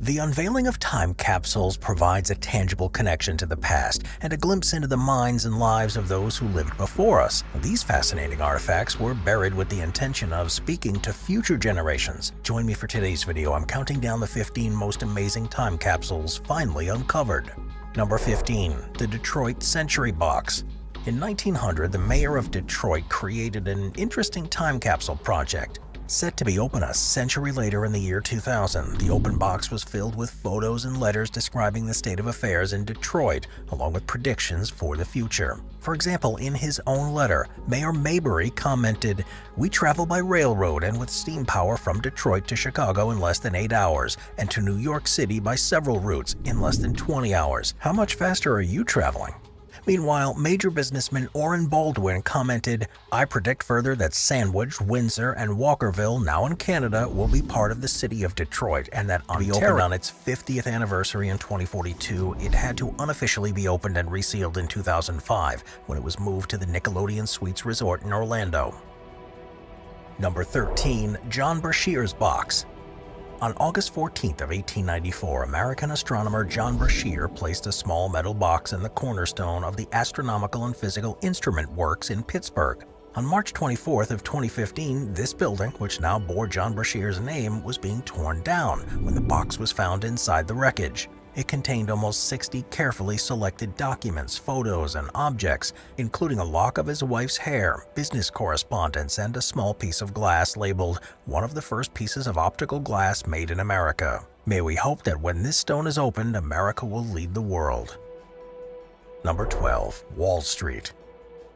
The unveiling of time capsules provides a tangible connection to the past and a glimpse into the minds and lives of those who lived before us. These fascinating artifacts were buried with the intention of speaking to future generations. Join me for today's video. I'm counting down the 15 most amazing time capsules finally uncovered. Number 15. The Detroit Century Box. In 1900, the mayor of Detroit created an interesting time capsule project. Set to be open a century later in the year 2000, the open box was filled with photos and letters describing the state of affairs in Detroit, along with predictions for the future. For example, in his own letter, Mayor Mayberry commented, "We travel by railroad and with steam power from Detroit to Chicago in less than 8 hours, and to New York City by several routes in less than 20 hours. How much faster are you traveling?" Meanwhile, major businessman Orrin Baldwin commented, "I predict further that Sandwich, Windsor, and Walkerville, now in Canada, will be part of the city of Detroit, and that opened on its 50th anniversary in 2042, it had to unofficially be opened and resealed in 2005, when it was moved to the Nickelodeon Suites Resort in Orlando." Number 13. John Brashear's Box. On August 14th of 1894, American astronomer John Brashear placed a small metal box in the cornerstone of the Astronomical and Physical Instrument Works in Pittsburgh. On March 24th of 2015, this building, which now bore John Brashear's name, was being torn down when the box was found inside the wreckage. It contained almost 60 carefully selected documents, photos, and objects, including a lock of his wife's hair, business correspondence, and a small piece of glass labeled "one of the first pieces of optical glass made in America." May we hope that when this stone is opened, America will lead the world. Number 12. Wall Street.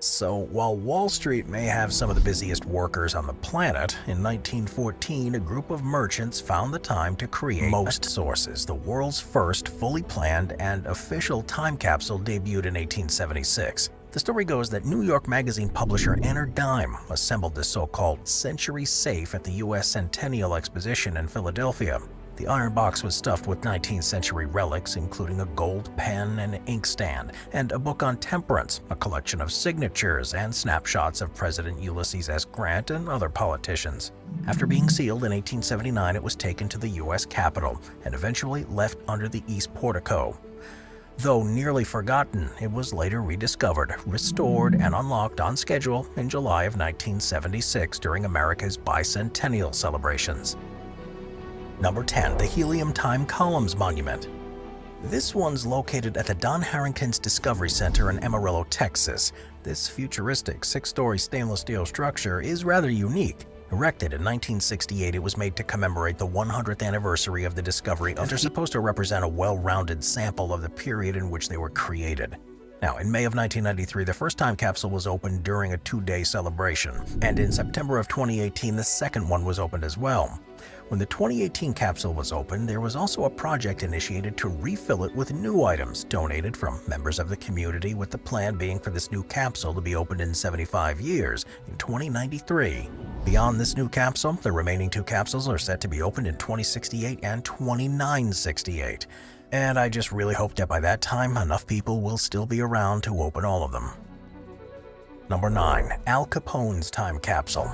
So, while Wall Street may have some of the busiest workers on the planet, in 1914 a group of merchants found the time to create most sources. The world's first fully planned and official time capsule debuted in 1876. The story goes that New York Magazine publisher Anner Dime assembled this so-called Century Safe at the U.S. Centennial Exposition in Philadelphia. The iron box was stuffed with 19th century relics, including a gold pen and inkstand, and a book on temperance, a collection of signatures, and snapshots of President Ulysses S. Grant and other politicians. After being sealed in 1879, it was taken to the U.S. Capitol and eventually left under the East Portico. Though nearly forgotten, it was later rediscovered, restored, and unlocked on schedule in July of 1976 during America's bicentennial celebrations. Number 10. The Helium Time Columns Monument. This one's located at the Don Harrington's Discovery Center in Amarillo, Texas. This futuristic 6-story stainless steel structure is rather unique. Erected in 1968, it was made to commemorate the 100th anniversary of the discovery of. They're supposed to represent a well-rounded sample of the period in which they were created. Now, in May of 1993, the first time capsule was opened during a 2-day celebration, and in September of 2018, the second one was opened as well. When the 2018 capsule was opened, there was also a project initiated to refill it with new items donated from members of the community, with the plan being for this new capsule to be opened in 75 years, in 2093. Beyond this new capsule, the remaining 2 capsules are set to be opened in 2068 and 2968. And I just really hope that by that time, enough people will still be around to open all of them. Number 9. Al Capone's Time Capsule.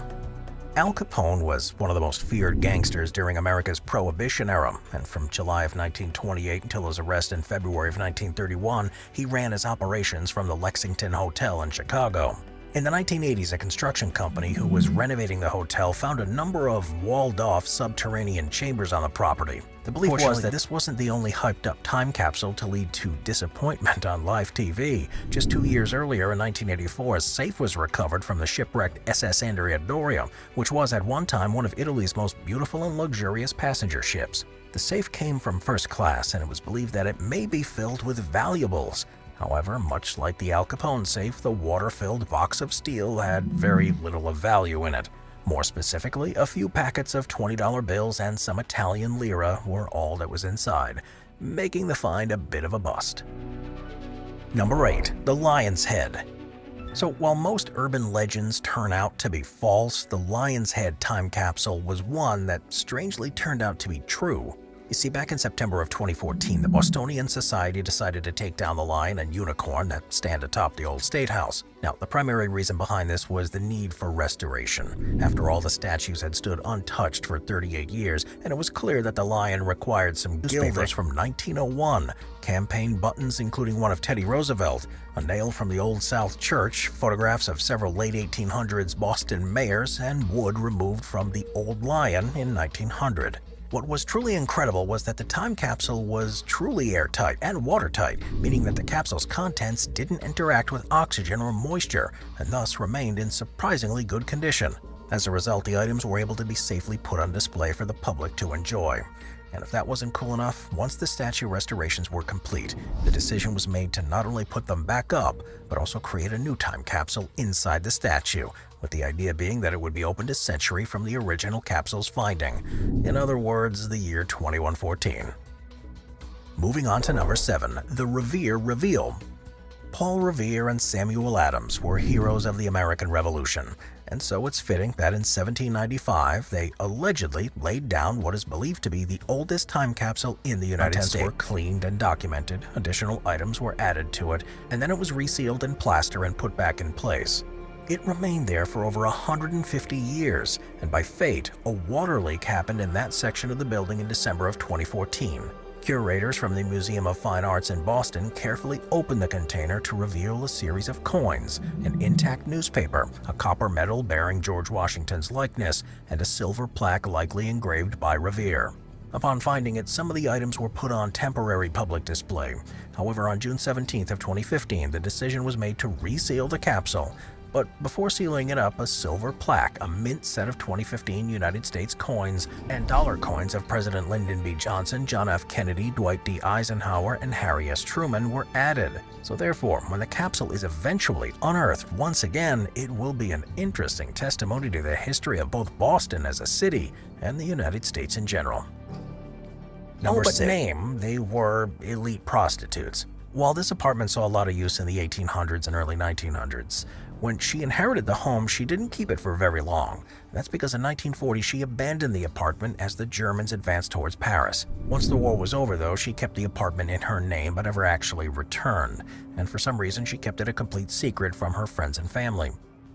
Al Capone was one of the most feared gangsters during America's Prohibition era, and from July of 1928 until his arrest in February of 1931, he ran his operations from the Lexington Hotel in Chicago. In the 1980s, a construction company who was renovating the hotel found a number of walled-off subterranean chambers on the property. The belief was that this wasn't the only hyped-up time capsule to lead to disappointment on live TV. Just 2 years earlier, in 1984, a safe was recovered from the shipwrecked SS Andrea Doria, which was at one time one of Italy's most beautiful and luxurious passenger ships. The safe came from first class, and it was believed that it may be filled with valuables. However, much like the Al Capone safe, the water-filled box of steel had very little of value in it. More specifically, a few packets of $20 bills and some Italian lira were all that was inside, making the find a bit of a bust. Number 8. The Lion's Head. So while most urban legends turn out to be false, the Lion's Head time capsule was one that strangely turned out to be true. You see, back in September of 2014, the Bostonian Society decided to take down the lion and unicorn that stand atop the old State House. Now, the primary reason behind this was the need for restoration. After all, the statues had stood untouched for 38 years, and it was clear that the lion required some gilders from 1901, campaign buttons including one of Teddy Roosevelt, a nail from the Old South Church, photographs of several late 1800s Boston mayors, and wood removed from the old lion in 1900. What was truly incredible was that the time capsule was truly airtight and watertight, meaning that the capsule's contents didn't interact with oxygen or moisture, and thus remained in surprisingly good condition. As a result, the items were able to be safely put on display for the public to enjoy. And if that wasn't cool enough, once the statue restorations were complete, the decision was made to not only put them back up, but also create a new time capsule inside the statue, with the idea being that it would be opened a century from the original capsule's finding. In other words, the year 2114. Moving on to number 7, the Revere Reveal. Paul Revere and Samuel Adams were heroes of the American Revolution, and so it's fitting that in 1795 they allegedly laid down what is believed to be the oldest time capsule in the United States. Were cleaned and documented, additional items were added to it, and then it was resealed in plaster and put back in place. It remained there for over 150 years, and by fate, a water leak happened in that section of the building in December of 2014. Curators from the Museum of Fine Arts in Boston carefully opened the container to reveal a series of coins, an intact newspaper, a copper medal bearing George Washington's likeness, and a silver plaque likely engraved by Revere. Upon finding it, some of the items were put on temporary public display. However, on June 17th of 2015, the decision was made to reseal the capsule. But before sealing it up, a silver plaque, a mint set of 2015 United States coins, and dollar coins of President Lyndon B. Johnson, John F. Kennedy, Dwight D. Eisenhower, and Harry S. Truman were added. So therefore, when the capsule is eventually unearthed once again, it will be an interesting testimony to the history of both Boston as a city and the United States in general. Number 6. Name, they were elite prostitutes. While this apartment saw a lot of use in the 1800s and early 1900s, when she inherited the home, she didn't keep it for very long. That's because in 1940 she abandoned the apartment as the Germans advanced towards Paris. Once the war was over though, she kept the apartment in her name but never actually returned, and for some reason she kept it a complete secret from her friends and family.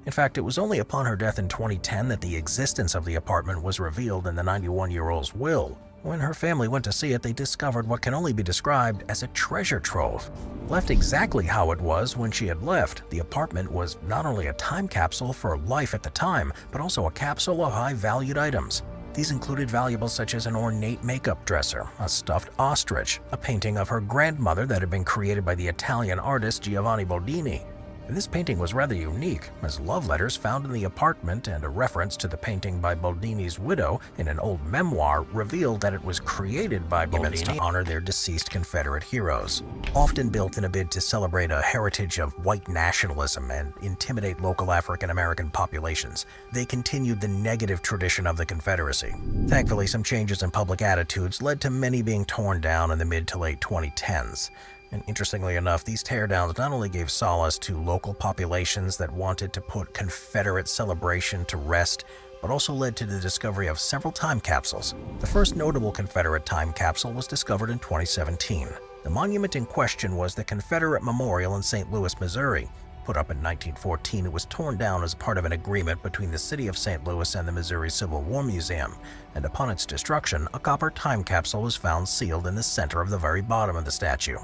In fact, it was only upon her death in 2010 that the existence of the apartment was revealed in the 91-year-old's will. When her family went to see it, they discovered what can only be described as a treasure trove. Left exactly how it was when she had left, the apartment was not only a time capsule for life at the time, but also a capsule of high-valued items. These included valuables such as an ornate makeup dresser, a stuffed ostrich, a painting of her grandmother that had been created by the Italian artist Giovanni Bodini. And this painting was rather unique, as love letters found in the apartment and a reference to the painting by Bodini's widow in an old memoir revealed that it was created by Bodini to honor their deceased Confederate heroes. Often built in a bid to celebrate a heritage of white nationalism and intimidate local African American populations, they continued the negative tradition of the Confederacy. Thankfully, some changes in public attitudes led to many being torn down in the mid to late 2010s. And interestingly enough, these teardowns not only gave solace to local populations that wanted to put Confederate celebration to rest, but also led to the discovery of several time capsules. The first notable Confederate time capsule was discovered in 2017. The monument in question was the Confederate Memorial in St. Louis, Missouri. Put up in 1914, it was torn down as part of an agreement between the city of St. Louis and the Missouri Civil War Museum, and upon its destruction, a copper time capsule was found sealed in the center of the very bottom of the statue.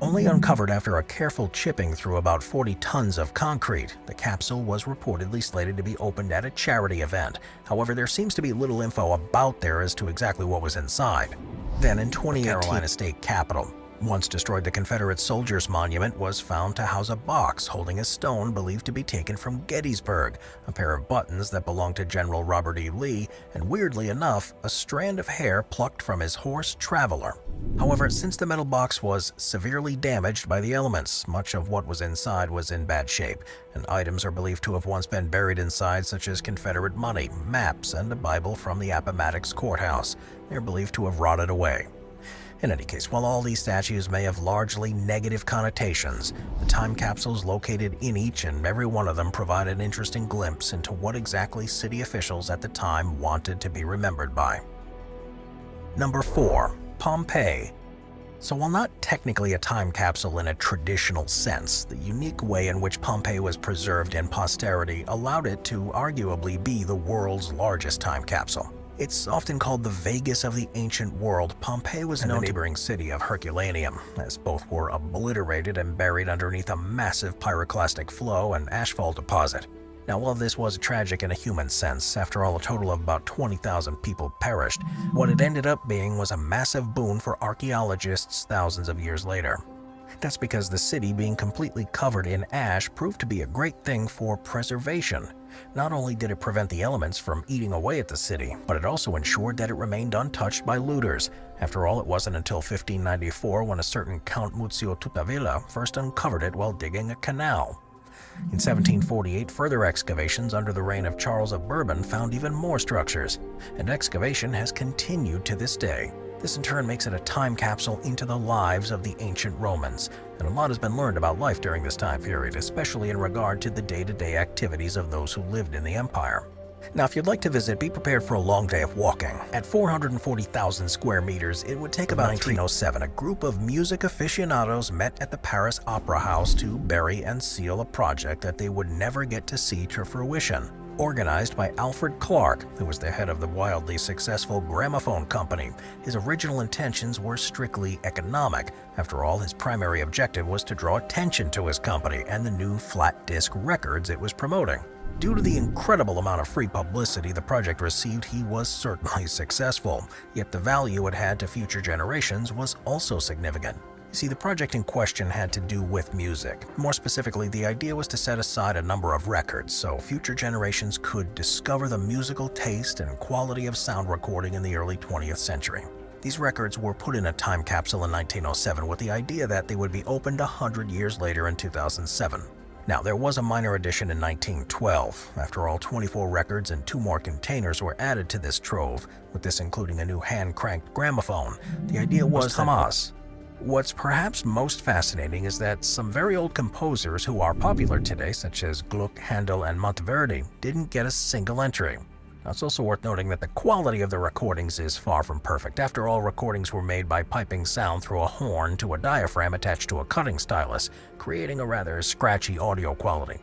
Only uncovered after a careful chipping through about 40 tons of concrete, the capsule was reportedly slated to be opened at a charity event. However, there seems to be little info about there as to exactly what was inside. Then in 2018, Carolina State Capitol, once destroyed, the Confederate Soldiers Monument was found to house a box holding a stone believed to be taken from Gettysburg, a pair of buttons that belonged to General Robert E. Lee, and weirdly enough, a strand of hair plucked from his horse Traveler. However, since the metal box was severely damaged by the elements, much of what was inside was in bad shape, and items are believed to have once been buried inside, such as Confederate money, maps, and a Bible from the Appomattox Courthouse. They're believed to have rotted away. In any case, while all these statues may have largely negative connotations, the time capsules located in each and every one of them provide an interesting glimpse into what exactly city officials at the time wanted to be remembered by. Number 4. Pompeii. So while not technically a time capsule in a traditional sense, the unique way in which Pompeii was preserved in posterity allowed it to arguably be the world's largest time capsule. It's often called the Vegas of the ancient world. Pompeii was known to the neighboring city of Herculaneum, as both were obliterated and buried underneath a massive pyroclastic flow and asphalt deposit. Now, while this was tragic in a human sense, after all, a total of about 20,000 people perished, what it ended up being was a massive boon for archaeologists thousands of years later. That's because the city being completely covered in ash proved to be a great thing for preservation. Not only did it prevent the elements from eating away at the city, but it also ensured that it remained untouched by looters. After all, it wasn't until 1594 when a certain Count Muzio Tuttavilla first uncovered it while digging a canal. In 1748, further excavations under the reign of Charles of Bourbon found even more structures, and excavation has continued to this day. This in turn makes it a time capsule into the lives of the ancient Romans, and a lot has been learned about life during this time period, especially in regard to the day-to-day activities of those who lived in the empire. Now, if you'd like to visit, be prepared for a long day of walking. At 440,000 square meters, it would take about 1907. A group of music aficionados met at the Paris Opera House to bury and seal a project that they would never get to see to fruition. Organized by Alfred Clark, who was the head of the wildly successful gramophone company, his original intentions were strictly economic. After all, his primary objective was to draw attention to his company and the new flat disc records it was promoting. Due to the incredible amount of free publicity the project received, he was certainly successful, yet the value it had to future generations was also significant. You see, the project in question had to do with music. More specifically, the idea was to set aside a number of records so future generations could discover the musical taste and quality of sound recording in the early 20th century. These records were put in a time capsule in 1907 with the idea that they would be opened 100 years later in 2007. Now, there was a minor addition in 1912. After all, 24 records and 2 more containers were added to this trove, with this including a new hand-cranked gramophone. The idea was Hamas. What's perhaps most fascinating is that some very old composers who are popular today, such as Gluck, Handel, and Monteverdi, didn't get a single entry. Now, it's also worth noting that the quality of the recordings is far from perfect. After all, recordings were made by piping sound through a horn to a diaphragm attached to a cutting stylus, creating a rather scratchy audio quality.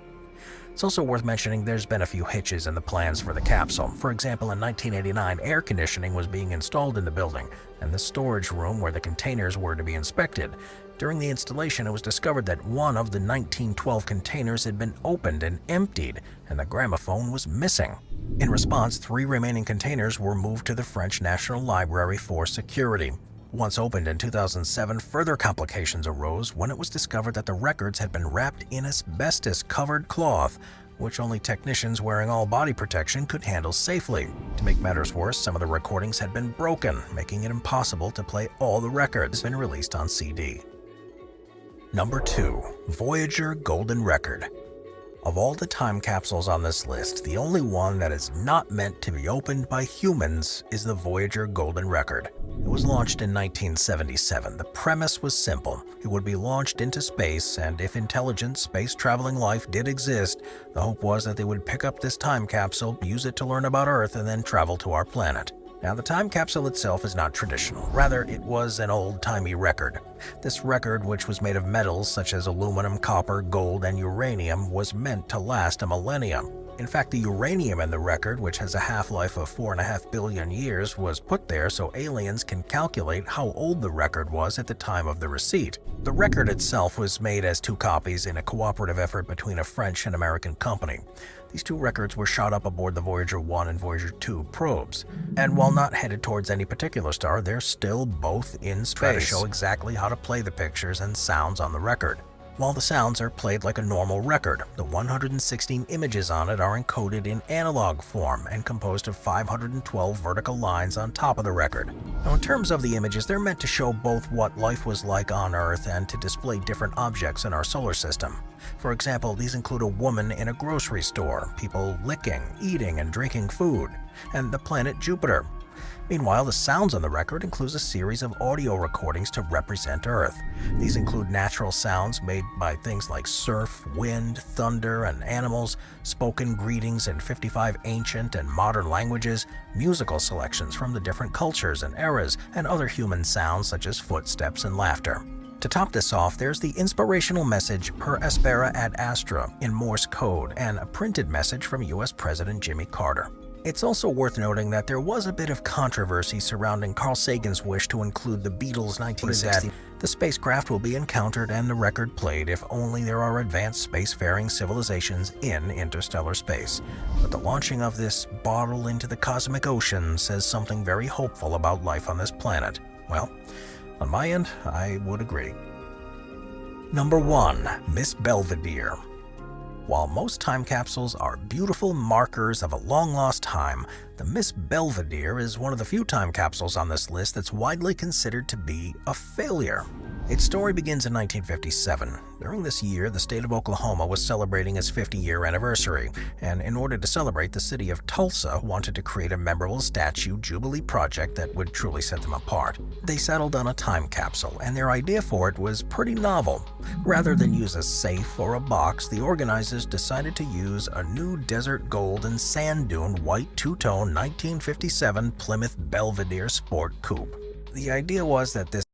It's also worth mentioning there's been a few hitches in the plans for the capsule. For example, in 1989, air conditioning was being installed in the building, and the storage room where the containers were to be inspected. During the installation, it was discovered that one of the 1912 containers had been opened and emptied, and the gramophone was missing. In response, 3 remaining containers were moved to the French National Library for security. Once opened in 2007, further complications arose when it was discovered that the records had been wrapped in asbestos-covered cloth, which only technicians wearing all body protection could handle safely. To make matters worse, some of the recordings had been broken, making it impossible to play all the records been released on CD. Number 2. Voyager Golden Record. Of all the time capsules on this list, the only one that is not meant to be opened by humans is the Voyager Golden Record. It was launched in 1977. The premise was simple. It would be launched into space, and if intelligent space-traveling life did exist, the hope was that they would pick up this time capsule, use it to learn about Earth, and then travel to our planet. Now, the time capsule itself is not traditional. Rather, it was an old-timey record. This record, which was made of metals such as aluminum, copper, gold, and uranium, was meant to last a millennium. In fact, the uranium in the record, which has a half-life of 4.5 billion years, was put there so aliens can calculate how old the record was at the time of the receipt. The record itself was made as 2 copies in a cooperative effort between a French and American company. These 2 records were shot up aboard the Voyager 1 and Voyager 2 probes. And while not headed towards any particular star, they're still both in space to show exactly how to play the pictures and sounds on the record. While the sounds are played like a normal record, the 116 images on it are encoded in analog form and composed of 512 vertical lines on top of the record. Now, in terms of the images, they're meant to show both what life was like on Earth and to display different objects in our solar system. For example, these include a woman in a grocery store, people licking, eating, and drinking food, and the planet Jupiter. Meanwhile, the sounds on the record includes a series of audio recordings to represent Earth. These include natural sounds made by things like surf, wind, thunder, and animals, spoken greetings in 55 ancient and modern languages, musical selections from the different cultures and eras, and other human sounds such as footsteps and laughter. To top this off, there's the inspirational message per aspera ad astra in Morse code and a printed message from U.S. President Jimmy Carter. It's also worth noting that there was a bit of controversy surrounding Carl Sagan's wish to include the Beatles' 1960. The spacecraft will be encountered and the record played if only there are advanced spacefaring civilizations in interstellar space. But the launching of this bottle into the cosmic ocean says something very hopeful about life on this planet. Well, on my end, I would agree. Number 1. Miss Belvedere. While most time capsules are beautiful markers of a long-lost time, the Miss Belvedere is one of the few time capsules on this list that's widely considered to be a failure. Its story begins in 1957. During this year, the state of Oklahoma was celebrating its 50-year anniversary, and in order to celebrate, the city of Tulsa wanted to create a memorable statue Jubilee project that would truly set them apart. They settled on a time capsule, and their idea for it was pretty novel. Rather than use a safe or a box, the organizers decided to use a new desert gold and sand dune white two-tone 1957 Plymouth Belvedere Sport Coupe. The idea was that this